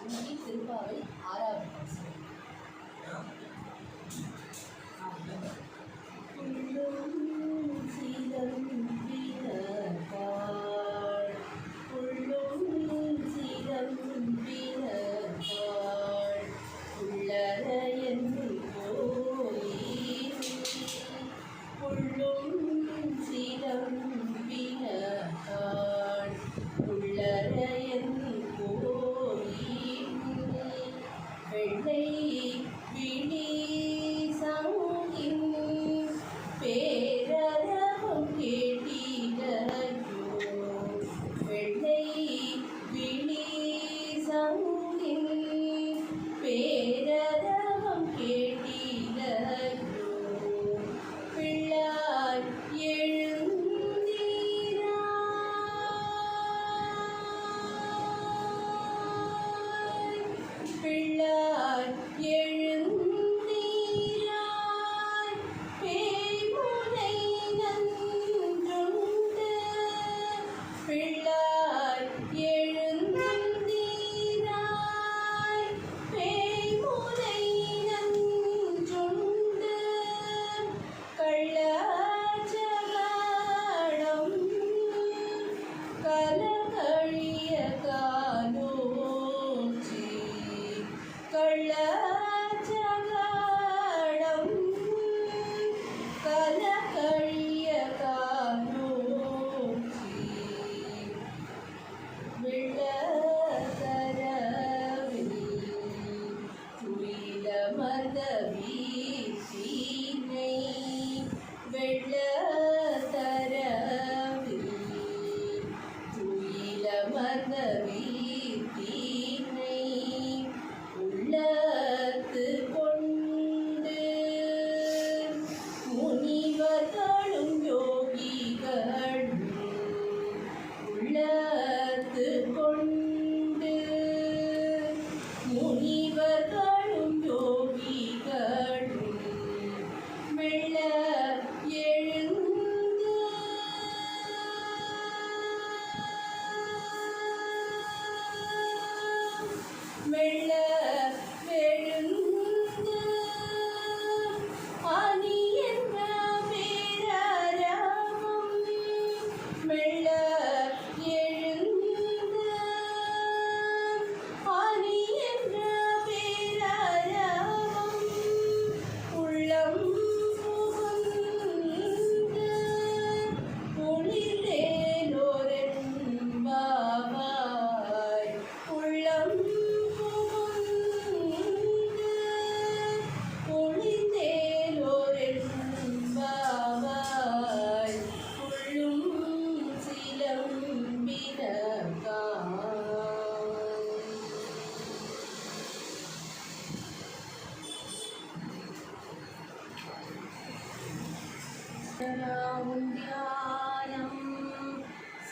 அங்கே திருப்பாவை 6வது பாசனம்.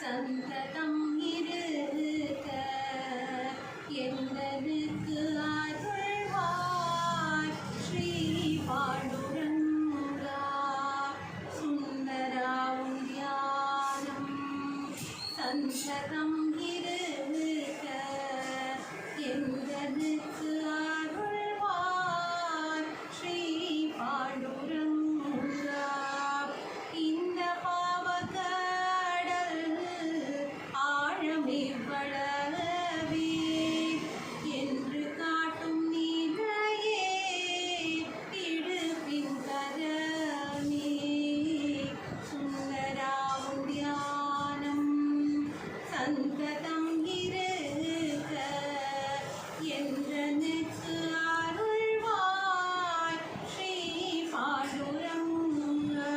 சந்ததம் இருக்க என்னருக்கு அருள்வாய் ஸ்ரீ பாண்டுரங்கா. சுந்தராவும் தியானம் சந்ததம் இருக்க என்னருக்கு அருள்வாய் ஸ்ரீ பாண்டுரங்கா. இந்த பாவக்கடல் ஆழமிவ்வளவே என்று காட்டும் நீரையே இடுப்பின் கரமே. சுந்தராவும் தியானம் சந்ததம் இருக்க என்றனுக்கு அருள்வாய் ஸ்ரீ பாண்டுரங்கா.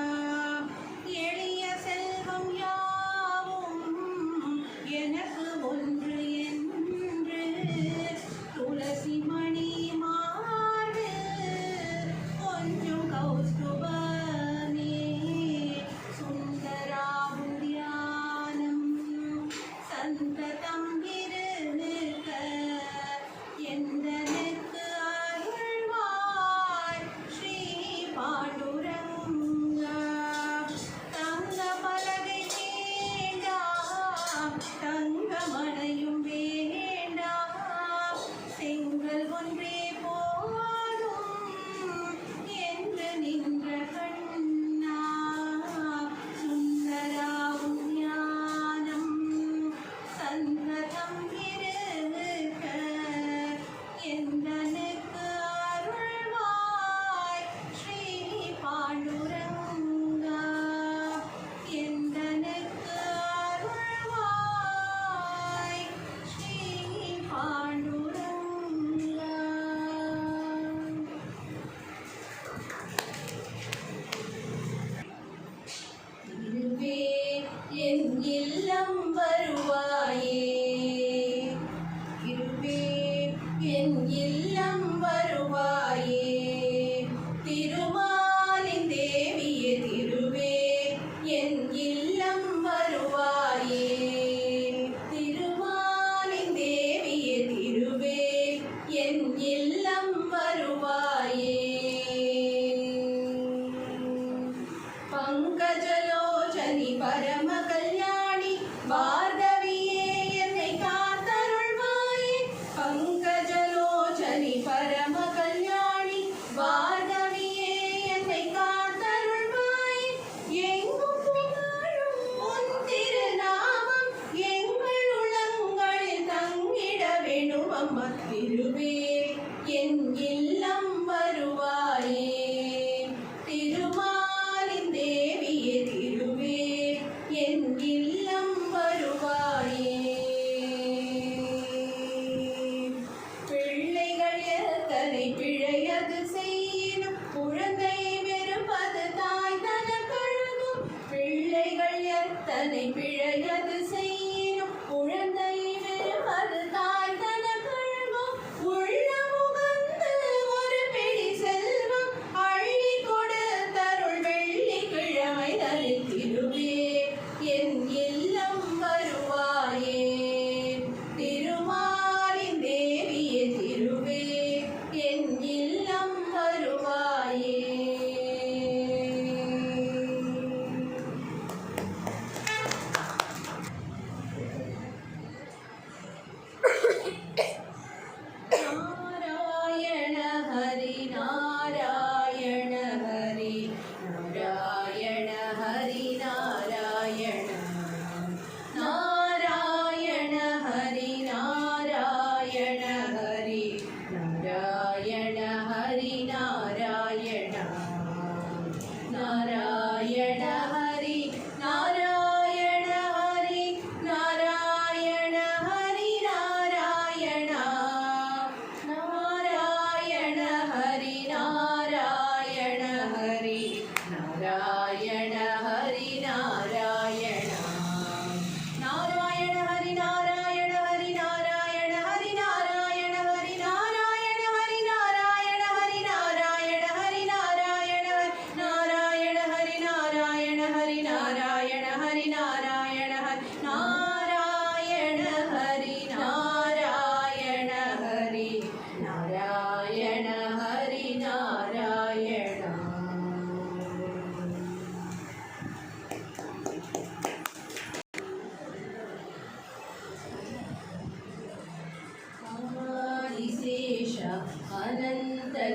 எளிய செல்வம் யாவும் எனக்கு ஒன்று என்று துளசி மணி மாறு கொஞ்சம் கௌஸ்துபமே. சுந்தராவும் தியானம் சந்ததம் இருக்க என்றனுக்கு அருள்வாய் ஸ்ரீ பாண்டுரங்கா. தங்க பலகை வேண்டாம் தங்க மனையும் வேண்டாம்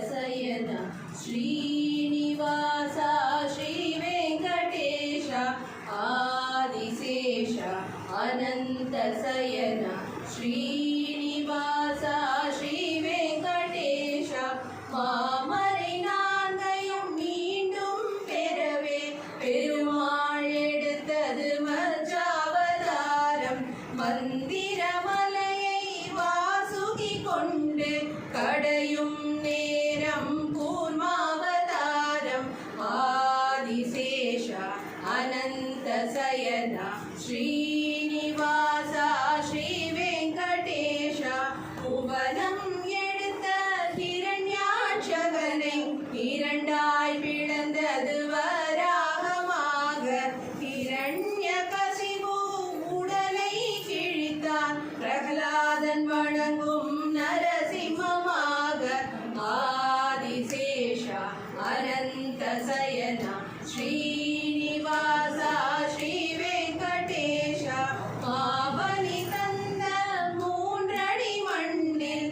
शयन श्रीनिवास श्री वेंकटेश आदिशेष अनंत शयन श्रीनिवास श्री वेंकटेश மாமரை நான்கையும் மீண்டும் பெறவே பெருமாள் எடுத்தது மச்சாவதாரம் மந்திரமலையை வாசுகி கொண்டு கடையும் நேரம் கூர்மாவதாரம் ஆதிசேஷ அனந்த சயன ஸ்ரீனிவாச ஸ்ரீ வெங்கடேஷ புவனம் எடுத்த ஹிரண்யாட்சகனை இரண்டாய் பிளந்தது வராகமாக ஹிரண்யகசிபு உடலை கிழித்தான் பிரகலாதன் வணங்கும் நரசிம்மமாக ஆதிசேஷ அனந்த சயன ஸ்ரீனிவாச ஸ்ரீ வெங்கடேஷ மாபலி தந்த மூன்றடி மண்ணில்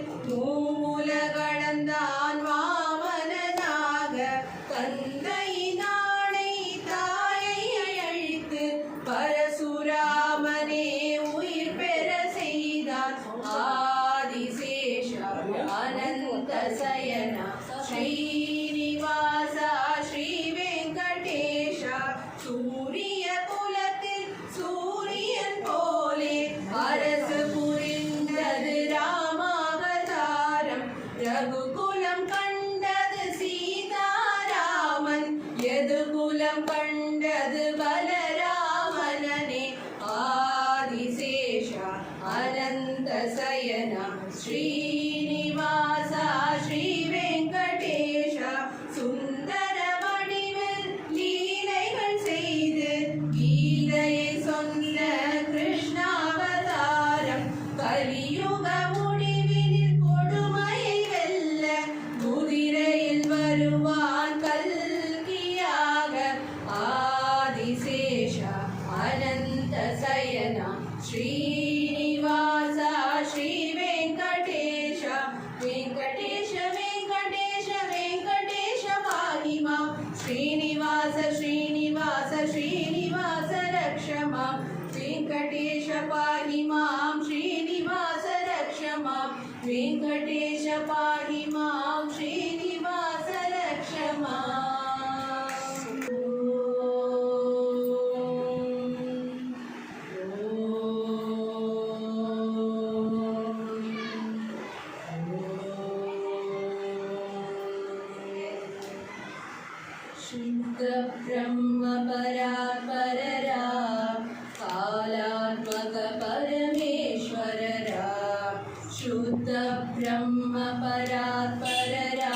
மூலகளந்தான் வாமனனாக தந்தையினானை தாயை அழித்து பரசுராமனே உயிர் பெற செய்தார் ஆதிசேஷ அனந்த சயன ஸ்ரீனிவாச ஸ்ரீ வெங்கடேஷ சூரிய குலத்தில் சூரியன் போலே அரசு புரிந்தது ராமாவதாரம் ரகுகுலம் கண்டது சீதாராமன் யதுகுலம் கண்டது பலராமனே ஆதிசேஷ அனந்த சயன ஸ்ரீனிவாச ஸ்ரீ வெங்கடேஷ சுந்தர வடிவில் லீலைகள் செய்து கீதையை சொன்ன கிருஷ்ணாவதாரம் கலியுக முடிவினில் கொடுமையை வெல்ல குதிரையில் வருவான் கல்கியாக ஆதிசேஷ அனந்த சயன ஸ்ரீனிவாச ஸ்ரீ வெங்கடேஷ வெங்கடேಶ வெங்கடೇಶ வெங்கடೇಶ ಪಾಹಿ ಮಾಂ ಶ್ರೀನಿವಾಸ ಶ್ರೀನಿವಾಸ ಶ್ರೀನಿವಾಸ ರಕ್ಷ ಮಾಂ ವೆಂಕಟೇಶ ಪಾಹಿ ಮಾಂ ಶ್ರೀನಿವಾಸ ರಕ್ಷ ಮಾಂ ವೆಂಕಟೇಶ ಪಾಹಿ ಮಾಂ ಶ್ರೀನಿವಾಸ ರಕ್ಷ ಮಾಂ शुद्ध ब्रह्म परात्पररा कालात्मक परमेश्वररा शुद्ध ब्रह्म परात्पररा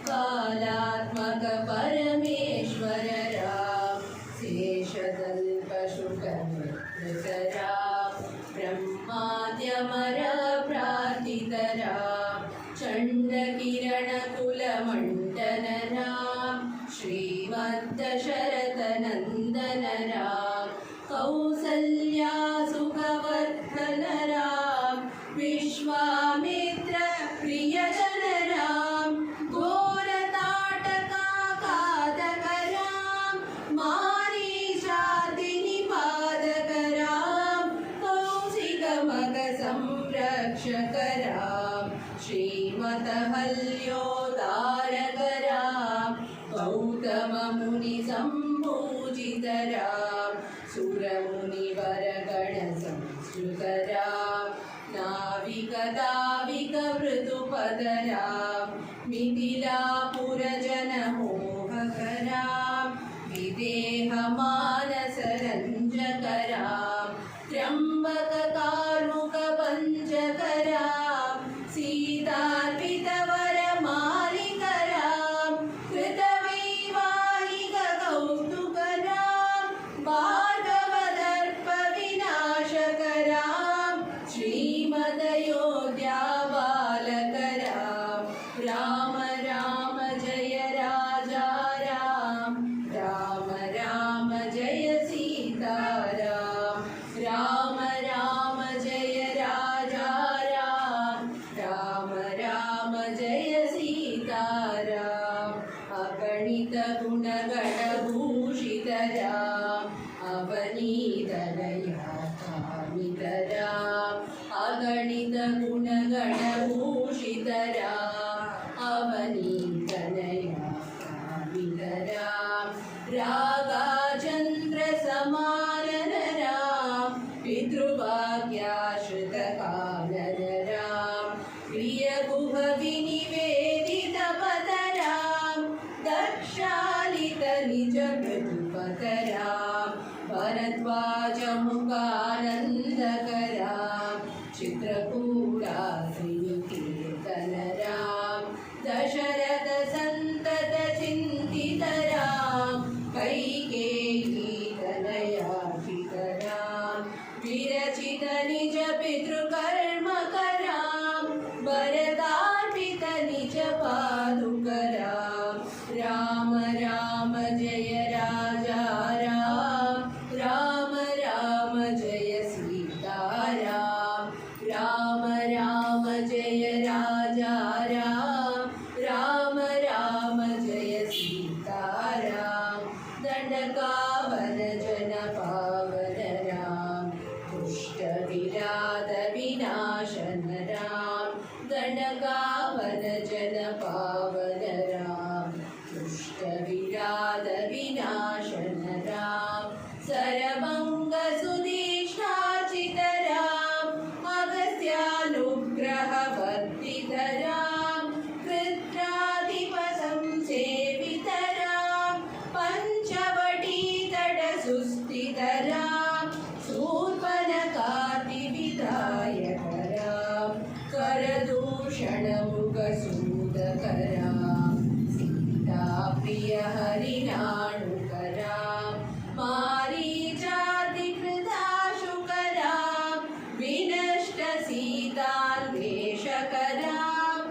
कालात्मक परमेश्वररा शेषतल्पशुकनिर्वृतरा ब्रह्माद्यमर प्रार्थितरा चण्डकिरणकुलमण्डनरा श्रीमद्दशरथनन्दनरा कौसल्या सुखवर्धनरा विश्वामित्र प्रियजनरा घोरताटकाकादकरा मारीचादिनिपादकरा कौशिकमगसंरक्षकरा श्रीमतहल्योदारकरा गौतम मुनि संपूजितरा सुरमुनिवरगण संस्कृतरा नाविक दाविक वृतुपदरा मिथिलापुरजन मोहकरा विदेह मानस रञ्जकरा त्र्यम्बक कार्मुक पञ्चकरा सीतार्पितवर मालिकरा कृतवैवाहिक कौतुकरा भार्गवदर्प विनाशकरा श्रीमदयोध्या बालकरा राम राम जय राजा राम राम राम जय चित्रकूटा श्रीकीर्तन राम दशरथ संतत चिंतित राम कैकेयी तनयार्चित राम विरचित निज पितृकर्म कराम भरतार्पित निज पादुक राम राम राम जय राजा राम राम राम जय सीता राम राम राम जय राजा राम राम राम जय सीता राम दंडकावन जन पावन राम दुष्ट विराध विनाशन राम दंडकावन जन पावन राम दुष्ट विराध विनाशन राम सरभंग सुदीक्षार्चित राम अगस्त्यानुग्रह वर्तित राम कृत्राधिप संसेवित राम पंचवटी तट सुस्थित राम शूर्पणखादि विधायक राम करदूषण मुख सूदक राम सीता प्रिय हरिनाणुक राम मारीचादिकृताशुक राम विनष्ट सीतान्वेषक राम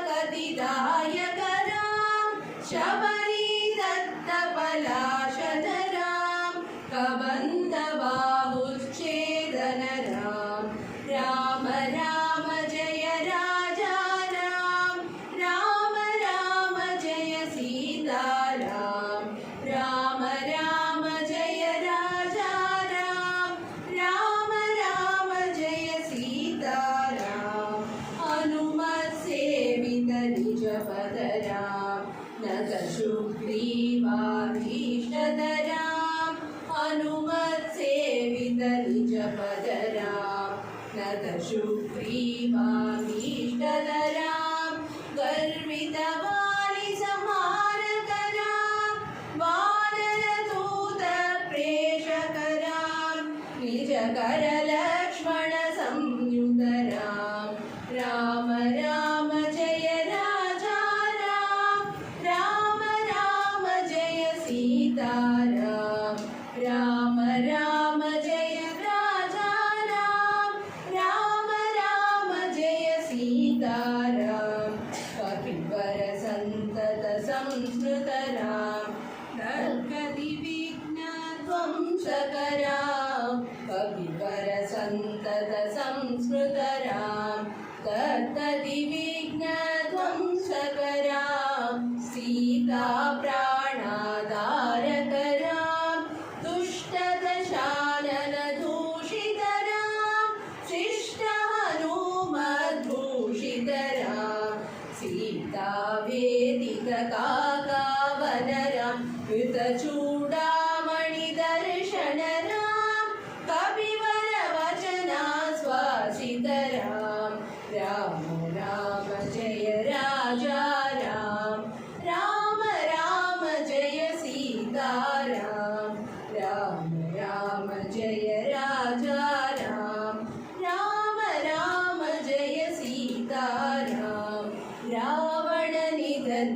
कृत्राधिपगतिदायक राम शबरी दत्त पलाशन राम कबंध बाहुच्छेदन राम राम राम जय राजा राम राम राम जय सीता राम राम राम जय राजा राम राम राम जय सीता राम हनुमत सेवित निज पद राम नत सुग्रीवाभीष्टद राम हनुमत सेवित निज पद राम नत सुग्रीवाभीष्टद राम गर्वित वाली समारक राम वानर दूत प्रेषक राम निज कर लक्ष्मण संयुत राम राम राम जय राजा राम राम राम जय सीता राम राम राम जय राजा राम राम राम जय सीता राम कपिवर संतत संस्कृत राम तर्कदि विघ्न ध्वंसक राम कपिवर संतत संस्कृत राम तर्कदि विघ्न ध्वंसक राम सीता प्राणाधारक राम दुष्ट दशानन दूषित राम शिष्ट हनुमद्भूषित राम सीता वेदिक काकावन राम कृत चूडामणि दर्शन राम कपिवर वचना स्वासित राम राम राम जय राजा राम राम राम जय सीता राम राम राम जय राजा राम राम राम जय सीता राम रावण निधन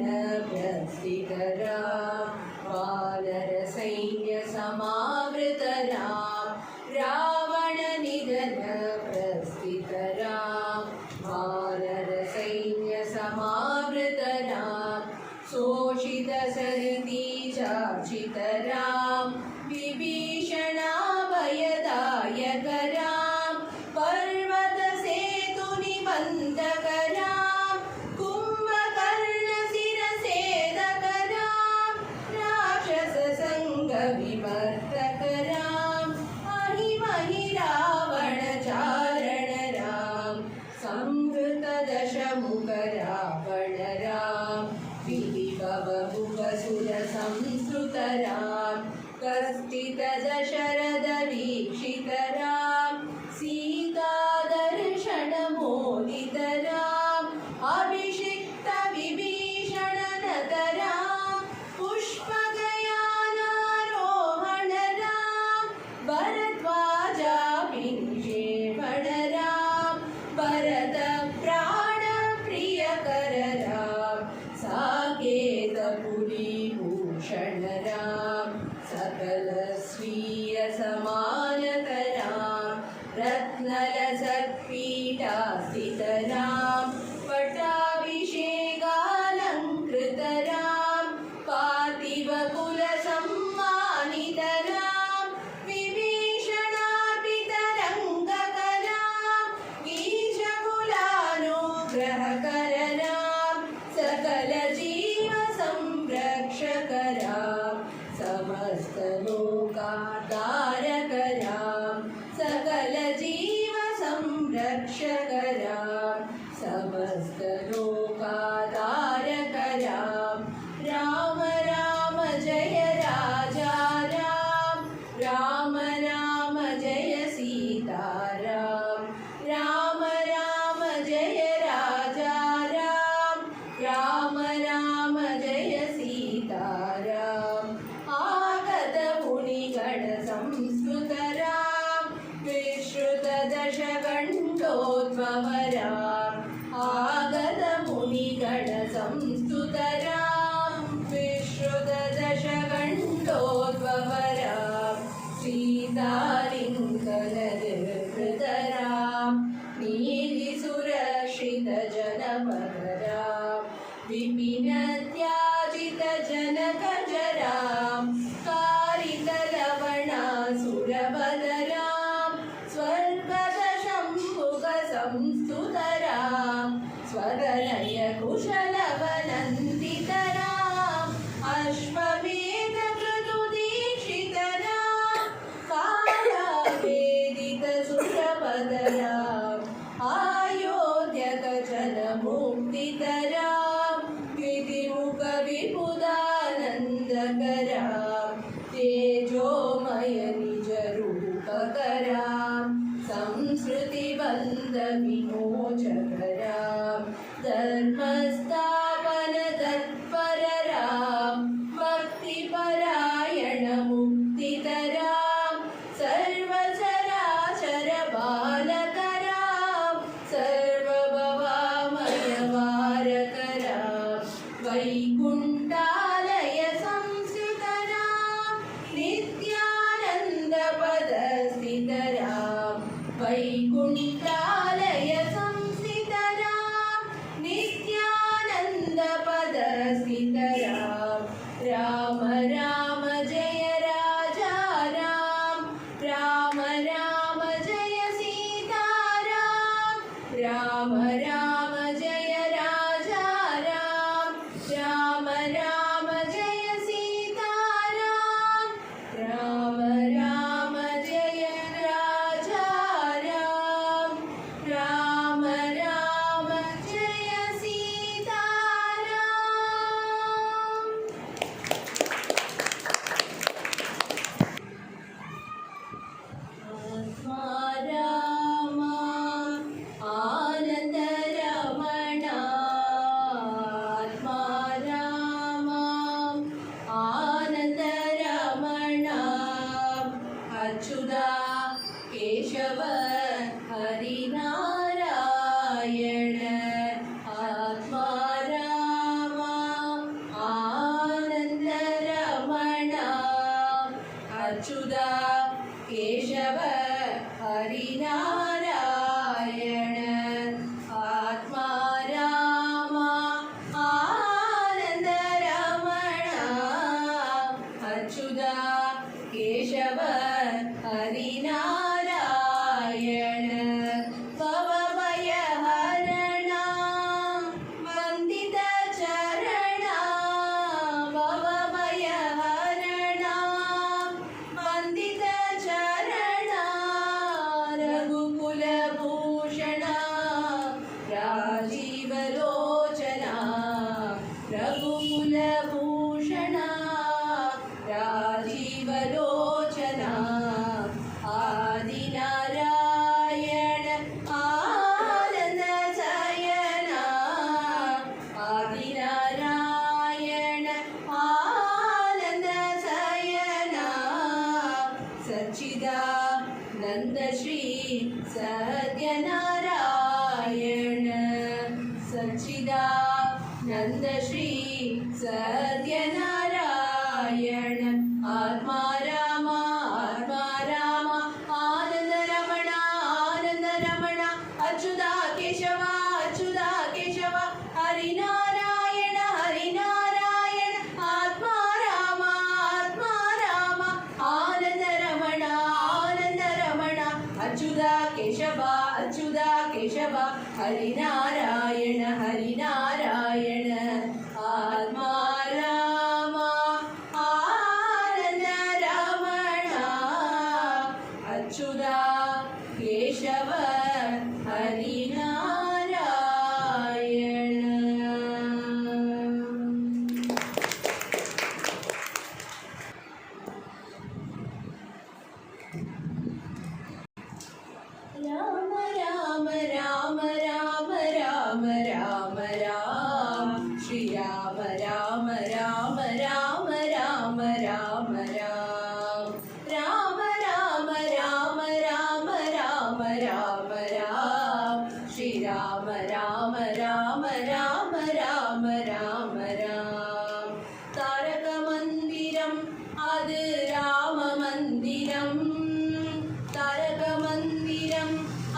प्रस्थित राम वानर सैन्य समावृत राम रावण निधन प्रस्थित राम वानर सैन्य समावृत राम शोषित सरिती चार्चित राम विभीषणाभयदायक राम पर्वत सेतु निबंधक राम कुंभकर्ण शिरसेदक राम राक्षस संग विमर्दक राम अहिमहि रावण चारण राम संवृत दशमुख रावण राम विभव सुर संस्कृत राम कस्थित दशरथ वीक्षित राम सीता दर्शन मोदित राम रत्नलसत्पीठास्थितरां पट्टाभिषेकालङ्कृतरां पार्थिवकुलसम्मानितरां विभीषणार्पितरङ्गकरां ईशकुलानुग्रहकररां सकलजीवसंरक्षकरां समस्तलोकाधारकरां सकलजीवसंरक्षकरां समस्तलोकाधारकरां राम राम जय राजा राम राम राम जय सीताराम राम राम जय राजा राम राम राम जय सीताराम आगत मुनिगण संस्कृतराम विश्रुत दशगण्डोद्भवराम आगत मुनिगण संस्तुतराम विश्रुत दशगण्डोद्भवराम सीतालिङ्गननिर्वृतराम नीतिसुरक्षितजनपदरां विपिनत्याजितजनकजरां कारितलवणासुरवदरां स्वर्गदशम्भुगसंस्तुतरां स्वदलयकुशलवनन्दितराम् अश्वमेधक्रतुदीक्षितरां कालावेदितसुरपदराम् आयोध्यकचनमुक्तितरां विधिमुखविबुधानन्दकरां तेजोमय निजरूपकरां संस्कृतिबन्धविमोचकरां धर्मस्थापनतत्पररां भक्तिपरायणमुक्तितरां सर्वचराचरबालकरां सर्वभवामयवारकरां वैकुण्ठालय संस्कृतरां नित्यानन्दपदस्थितरां वैकुण्ठालय संस्थितरां नित्यानन्दपदस्थितरां राम राम जय राजा राम राम राम जय सीताराम राम राम जय राजा राम राम राम जय सीताराम राम राम जय राजा राम राम राम जय सीताराम आत्मा राम आनन्दरमण आत्मा राम आनन्दरमण अच्युता केशव हरिनारायण आत्मा राम आनन्दरमण अच्युता केशव हरिनारायण आत्मा राम आनन्दरमण अच्युता केशव हरिनारायण भवभयहरण वन्दितचरण भवभयहरण वन्दितचरण रघुकुलभूषण राजीवलोचना रघुकुलभूषण राजीवलोचना आदिनारायण आनन्दशयना आदिनारायण आनन्दशयना सच्चिदानन्द श्री सत्यनारायण सच्चिदानन्द श्री सत्यनारायण आत्मा राम आनन्दरमण अच्युता केशव हरिनारायण हरिनारायण आत्मा राम आनंद रमण अच्युता केशव हरिनारायण राम राम राम राम राम राम राम श्री राम राम राम राम राम राम राम राम राम राम राम राम राम राम श्री राम राम राम राम राम राम राम तारक मंदिरम अदु राम मंदिरम तारक मंदिरम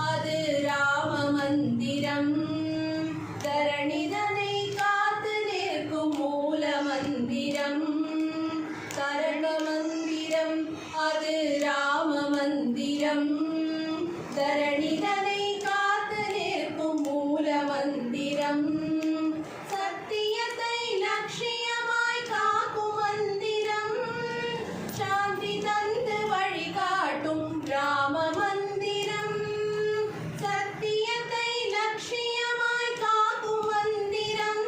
अदु राम मंदिरम தரணிதனை காத்து நிற்கும் மூல மந்திரம் தரக மந்திரம் அது ராம மந்திரம் தரணிதனை காத்து நிற்கும் மூல மந்திரம் சத்தியத்தை லட்சியமாய் காக்கும் மந்திரம் சாந்தி தந்து வழிகாட்டும் ராம மந்திரம் சத்தியத்தை லட்சியமாய் காக்கும் மந்திரம்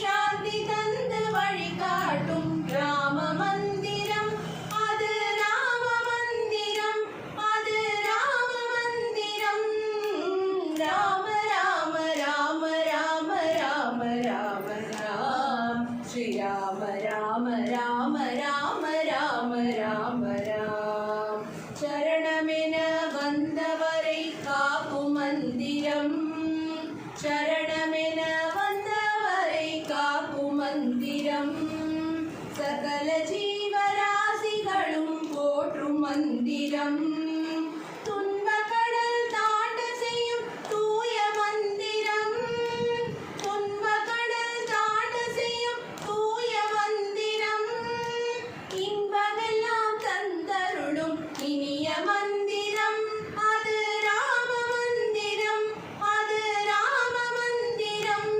சாந்தி தந்து வழிகாட்டும் ராம மந்திரம் அது ராம மந்திரம் அது ராம மந்திரம் ராம ராம ராம ராம ராம ராம ராம் ஸ்ரீ ராம ராம ராம ராம ராம ராம ராம் சரணமென வந்தவரை காக்கும் மந்திரம் சரணமென வந்தவரை காக்கும் மந்திரம் சகல ஜீவராசிகளும் போற்றும் மந்திரம் துன்ப கடல் தாண்ட செய்யும் தூய மந்திரம் துன்ப கடல் தாண்ட செய்யும் தூய மந்திரம் இன்பமெல்லாம் தந்தருளும் இனிய மந்திரம் அது ராம மந்திரம் அது ராம மந்திரம்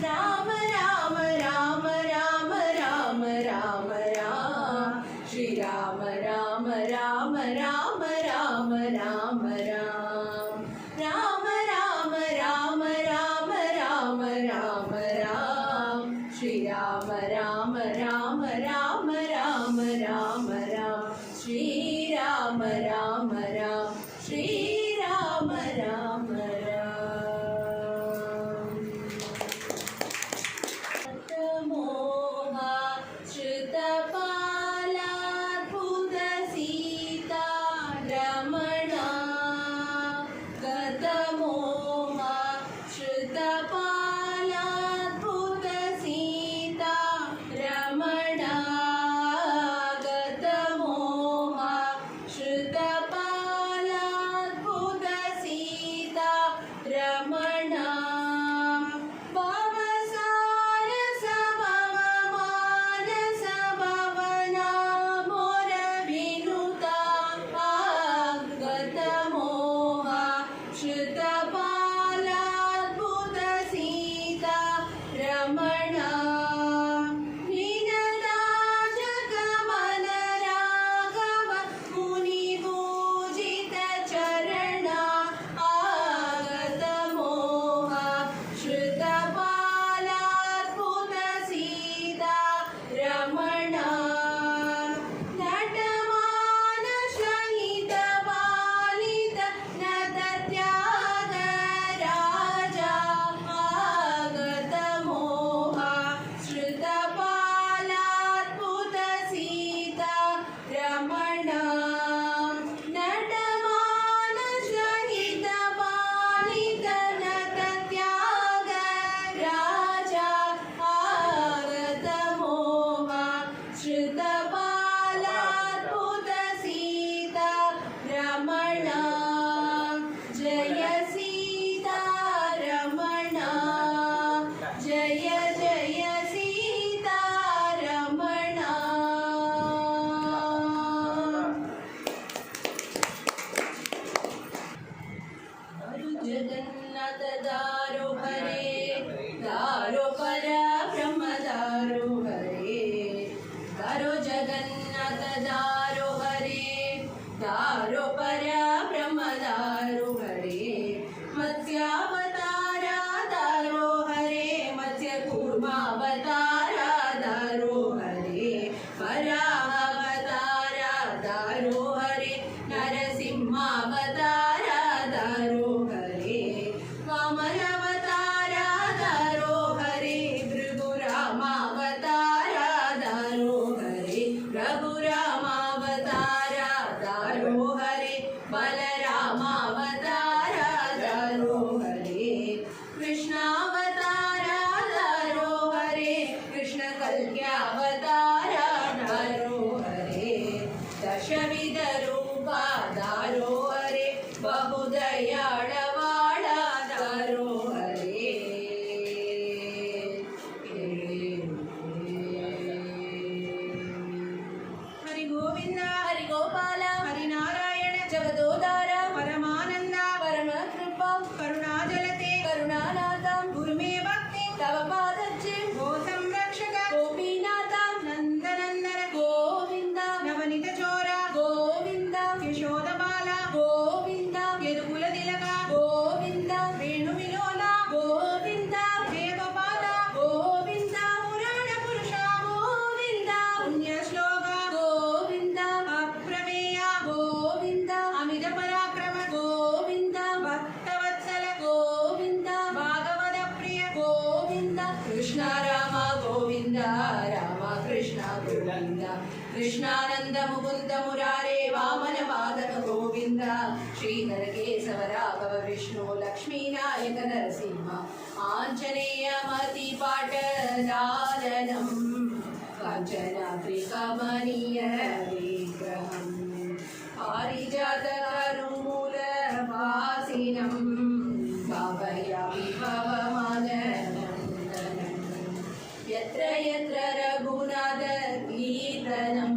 ராம ராம ராம ராம ராம ராம ராம் ஸ்ரீ ராம ராம ராம ராம ராம ராம ராம் ராம ராம ராம ராம ராம ராம ராம் ஸ்ரீ ராம ராம ராம ராம ராம ராம ராம் ஸ்ரீ ராம ராம ராம் ஸ்ரீ ராம ராம ராம் मोहा श्रुतपालाद्भुत सीता रमणा गतमोहा श्रुतपालाद्भुत सीता रमणा गतमोहा श्रुतपालाद्भुत सीता जगन्नाथ दारो हरे दारो पर ब्रह्म दारो हरे दारो जगन्नाथ दारो हरे दारो पर ब्रह्म दारो हरे मत्स्यावतारा दारो हरे मत्स्य कूर्मावतारा दारो हरे वराहावतारा दारो हरे नरसिंहावतारा दारो हरे वामनावतारा दारो हरे भृगुरामावतारा दारो हरे रघुरामावतारा दारो हरे बलरामावतारा दारो हरे कृष्णावतारा दारो हरे कृष्ण कल्यावतारा दारो हरे दशविध रूपा दारो हरे बहुदयाळवाळा दारो हरे हरि गोविंद हरि गोपाल हरि नारायण जगदोदार परमानंद परम कृपा करुणाजलते करुणानाथ गुरुमे भक्ति तव पादच्चे गो संरक्षक गोपीनाथ नंदनंदन गोविंद नवनीत चोर गोविंद यशोद बाल गोविंद यदुकुल तिलक गोविंद वेणु विलोल गोविंद जय गोपाल गोविंद पुराण पुरुष गोविंद पुण्य श्लोक गोविंद अप्रमेय गोविंद अमित पराक्रम गोविंद भक्तवत्सल गोविंद भागवत प्रिय गोविंद कृष्ण राम गोविंद राम कृष्ण गोविंद कृष्णानंद मुकुंद मुरारे वामन वादक गोविंद श्रीधर केशव राघव विष्णु लक्ष्मी नायक नरसिंह आंजनेय मति पाट लालनम कांचनाद्रिकमनीय विग्रहम् पारिजात करुमूल वासिनं भावयामि भवमदनन्दनं यत्र यत्र रघुनाथ कीर्तनं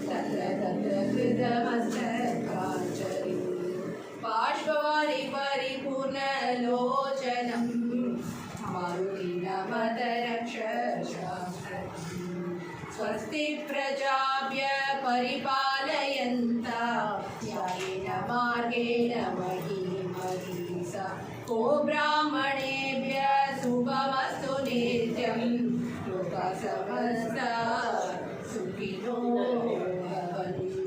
तत्र तत्र कृतमस्तकाञ्जलिं बाष्पवारि परिपूर्णलोचनं मारुतिनमत रक्षशास्त्रम् स्वस्ति प्रजाभ्य परिपालयन्ता न्यायेन मार्गेण महीं महिषा को ब्राह्मणेभ्य शुभमस्तु नित्यं लोका समस्ता सुखिनो भवन्तु।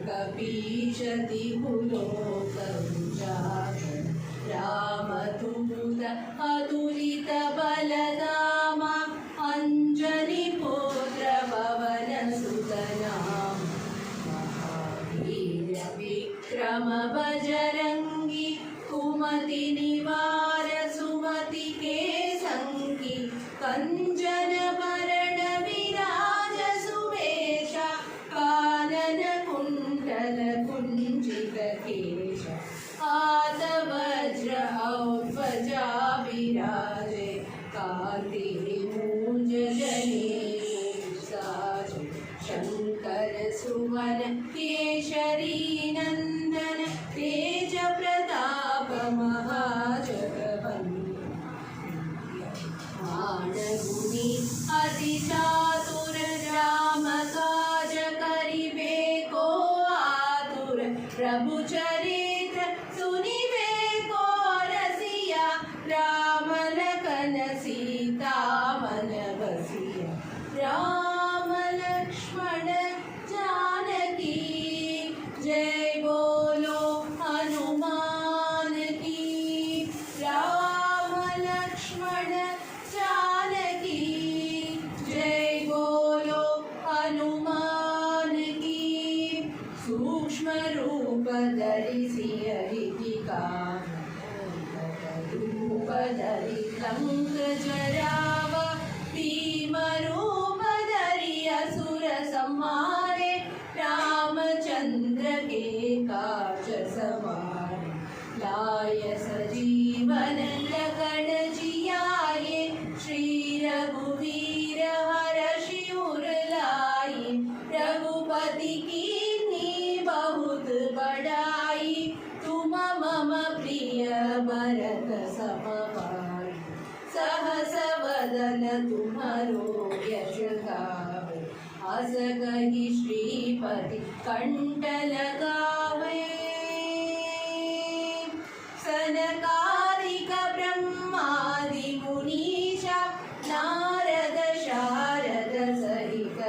कपीशति कुलोकविजागर रामदूत अतुलित बलधाम अंजनी पुत्र पवन सुतनाम महावीर विक्रम बजरंगी कुमति निवार सुमति के संगी कंचन भरण विराज सुवेश कानन कुंडल कुंजित केश हाथ वज्र औध्वजा विराजे कांति मूंज जने अति चातुर राम काज करिबे को आतुर प्रभु चरित्र सुनिबे को रसिया राम लखन सीता मन बसिया राम लक्ष्मण जानकी जय बोलो हनुमान की राम लक्ष्मण जानकी जय बोलो हनुमान की सूक्ष्म रूप धरिसि रूप धरि लंक जराव भीम रूप धरि असुर संहारे रामचंद्र के काज सवारे लाय सजीवन लखन जियाए श्री रघुवीर हर्षि उर लाए रघुपति कीन्ही बहुत बड़ाई तुम मम प्रिय भरत सम भाई सहस वदन तुम्हारो यश गावे अस कहि श्रीपति कंठ लगावे सनकादिक ब्रह्मादि मुनीशा नारद शारद सहित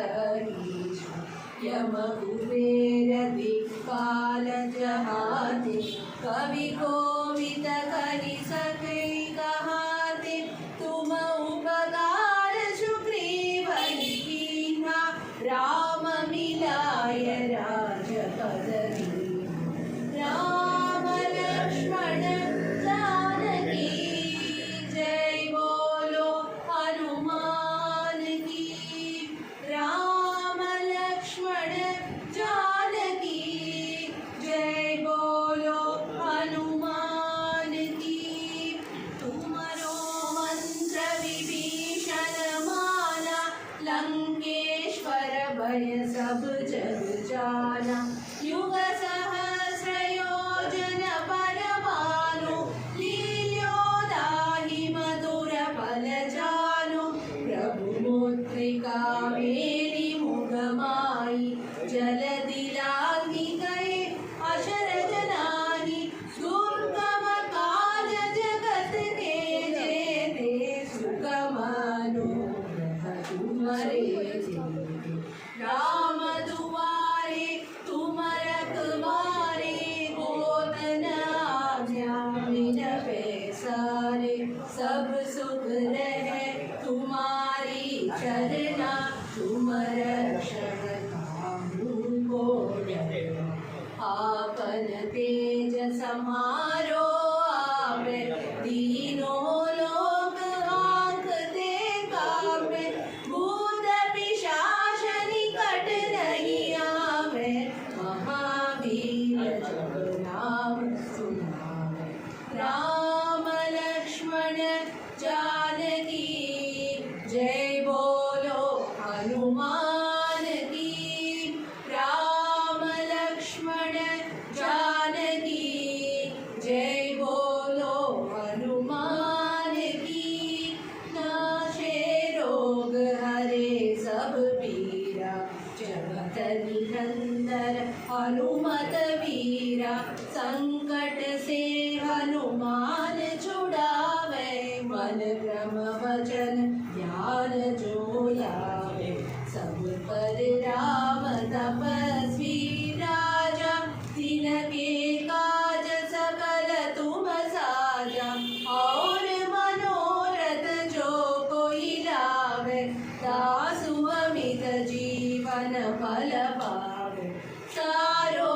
ईशा यम कुबेर दिक्पाल जहाते कवि कोविद करि सके कहाते तुम उपकार सुग्रीव कीन्हा राम मिलाय राजपद राम लक्ष्मण जानकी जय बोलो हनुमान की राम लक्ष्मण जानकी जय बोलो हनुमान की तुमरो मंत्र विभीषण माना लंकेश्वर भय सब जग जाना युग सहस्र योजन पर भानु लील्योदाहि मधुर फल जानु प्रभु मुद्रिका मेरी मुख माई जल दिलाहि गए अशरज नाही दुर्गम काज जगत के जेते सुगम अनुग्रह तुम्हारे राम दुआरे तुम रखवारे होत न आज्ञा बिन पैसारे सब सुख रहे तुम्हारी चरना तुम रक्षण काहू को डरना आपन तेज समारो आवे तीनों लोक आंकते कावे भूत पिशाच निकट नहीं आवे महावीर जब नाम सुनावे राम लक्ष्मण जानकी जय बोलो हनुमान की राम लक्ष्मण जानकी जय बोलो हनुमान की नाशे रोग हरे सब पीरा जगत निरंतर हनुमत वीरा संकट से हनुमान छुड़ावे मन क्रम वचन ध्यान जो लावे सब पर राम तपस्वी राजा तिनके काज सकल तुम साजा और मनोरथ जो कोई लावे दासु अमित जीवन फल पावे सारो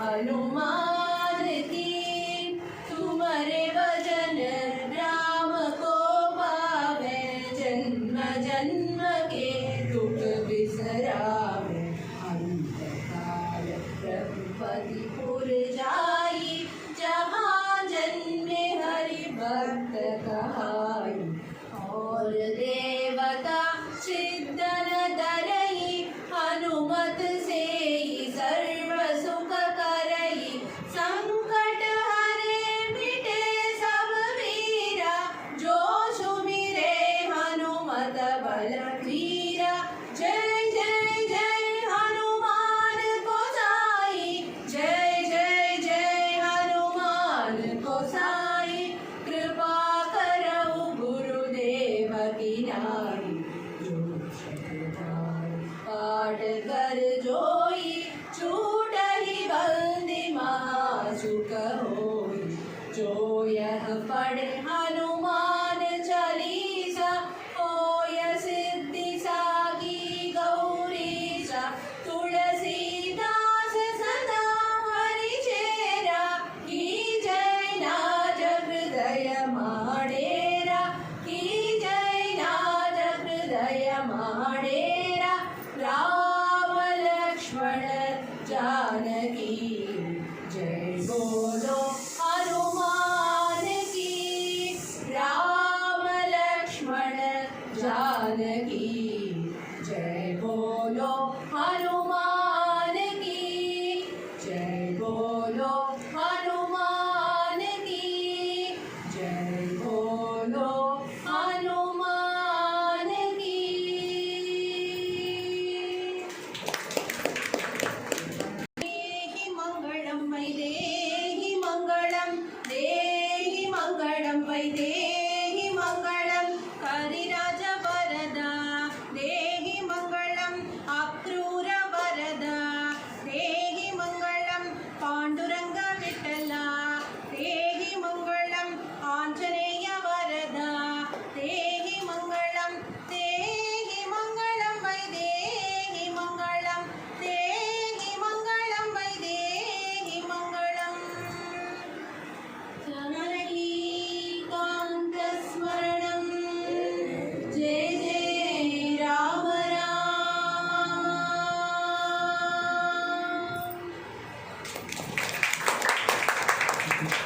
हनुमान की। तुम्हारे भजन राम को पावे, जन्म जन्म के दुख बिसरावे। अंत काल रघुपति पुर जाई, जहाँ जन्मे हरि भक्त कहाई। और देवता सिद्धन धरई, हनुमत से सर्व सुख करई। संकट हरे मिटे सब वीरा, जो सुमिरे हनुमत बलबीरा। जय जय जय हनुमान गोसाई, जय जय जय हनुमान गोसाई। कृपा करऊ गुरुदेव की नाई, जो शतबार पाठ कर जोई। छूटहि बंदी महासुख होई, जो यह पढ़े हनुमान चालीसा। होय सिद्धि सागी गौरीसा, तुलसीदास सदा हरि चेरा। की जय नाथ हृदय माडेरा, की जय नाथ हृदय माडेरा। राम लक्ष्मण जानकी जय बोल।